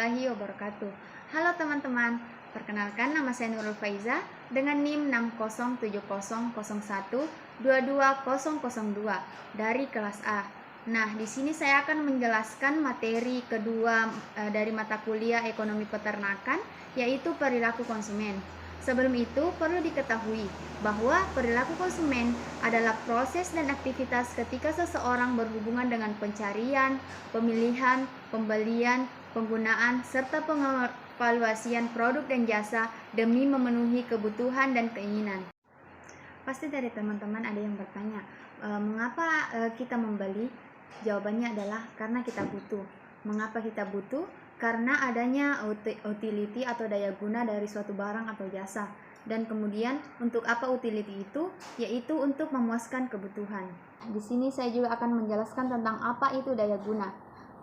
warahmatullahi wabarakatuh. Halo teman-teman, perkenalkan nama saya Nurul Faiza dengan NIM 607001222002 dari kelas A. Nah, di sini saya akan menjelaskan materi kedua dari mata kuliah Ekonomi Peternakan, yaitu perilaku konsumen. Sebelum itu, perlu diketahui bahwa perilaku konsumen adalah proses dan aktivitas ketika seseorang berhubungan dengan pencarian, pemilihan, pembelian, penggunaan, serta pengevaluasian produk dan jasa demi memenuhi kebutuhan dan keinginan. Pasti dari teman-teman ada yang bertanya, mengapa kita membeli? Jawabannya adalah karena kita butuh. Mengapa kita butuh? Karena adanya utility atau daya guna dari suatu barang atau jasa. Dan kemudian untuk apa utility itu? Yaitu untuk memuaskan kebutuhan. Di sini saya juga akan menjelaskan tentang apa itu daya guna.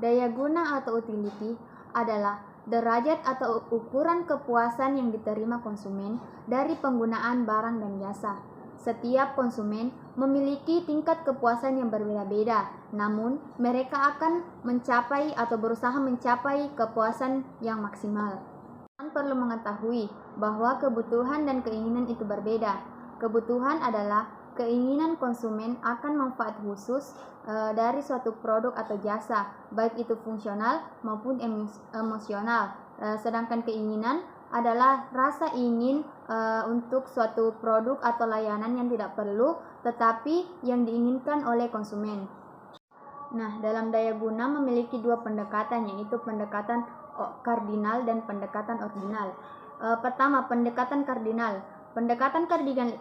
Daya guna atau utility adalah derajat atau ukuran kepuasan yang diterima konsumen dari penggunaan barang dan jasa. Setiap konsumen memiliki tingkat kepuasan yang berbeda-beda, namun mereka akan mencapai atau berusaha mencapai kepuasan yang maksimal. Kalian perlu mengetahui bahwa kebutuhan dan keinginan itu berbeda. Kebutuhan adalah keinginan konsumen akan manfaat khusus dari suatu produk atau jasa, baik itu fungsional maupun emosional. Sedangkan keinginan adalah rasa ingin untuk suatu produk atau layanan yang tidak perlu tetapi yang diinginkan oleh konsumen. Nah, dalam daya guna memiliki dua pendekatan, yaitu pendekatan kardinal dan pendekatan ordinal. Pertama, pendekatan kardinal. Pendekatan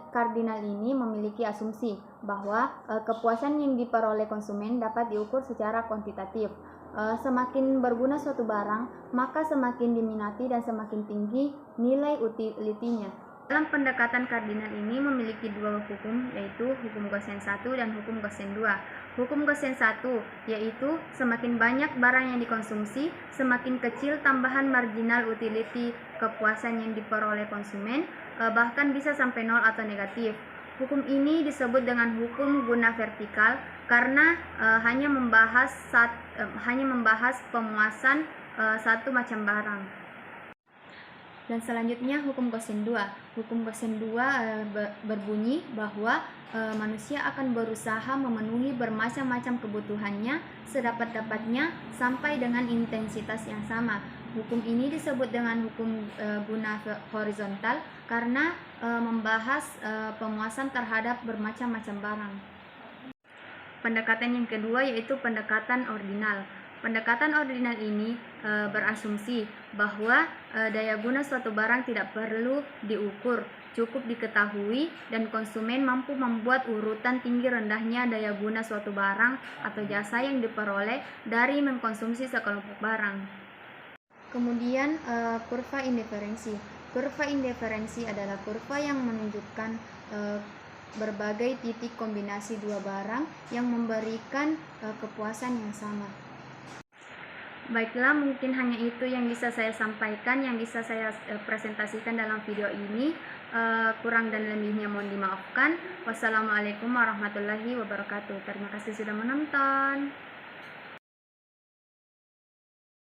kardinal ini memiliki asumsi bahwa kepuasan yang diperoleh konsumen dapat diukur secara kuantitatif. Semakin berguna suatu barang, maka semakin diminati dan semakin tinggi nilai utility-nya. Dalam pendekatan kardinal ini memiliki dua hukum, yaitu hukum Gaussian 1 dan hukum Gaussian 2. Hukum Gaussian 1 yaitu semakin banyak barang yang dikonsumsi, semakin kecil tambahan marginal utility kepuasan yang diperoleh konsumen, bahkan bisa sampai 0 atau negatif. Hukum ini disebut dengan hukum guna vertikal karena hanya membahas pemuasan satu macam barang. Dan selanjutnya hukum Gaussian 2. Hukum Gaussian 2 berbunyi bahwa manusia akan berusaha memenuhi bermacam-macam kebutuhannya sedapat-dapatnya sampai dengan intensitas yang sama. Hukum ini disebut dengan hukum guna horizontal karena membahas pemuasan terhadap bermacam-macam barang. Pendekatan yang kedua yaitu pendekatan ordinal. Pendekatan ordinal ini berasumsi bahwa daya guna suatu barang tidak perlu diukur, cukup diketahui dan konsumen mampu membuat urutan tinggi rendahnya daya guna suatu barang atau jasa yang diperoleh dari mengkonsumsi sekelompok barang. Kemudian kurva indiferensi. Kurva indiferensi adalah kurva yang menunjukkan berbagai titik kombinasi dua barang yang memberikan kepuasan yang sama. Baiklah, mungkin hanya itu yang bisa saya sampaikan, yang bisa saya presentasikan dalam video ini. Kurang dan lebihnya mohon dimaafkan. Wassalamualaikum warahmatullahi wabarakatuh. Terima kasih sudah menonton.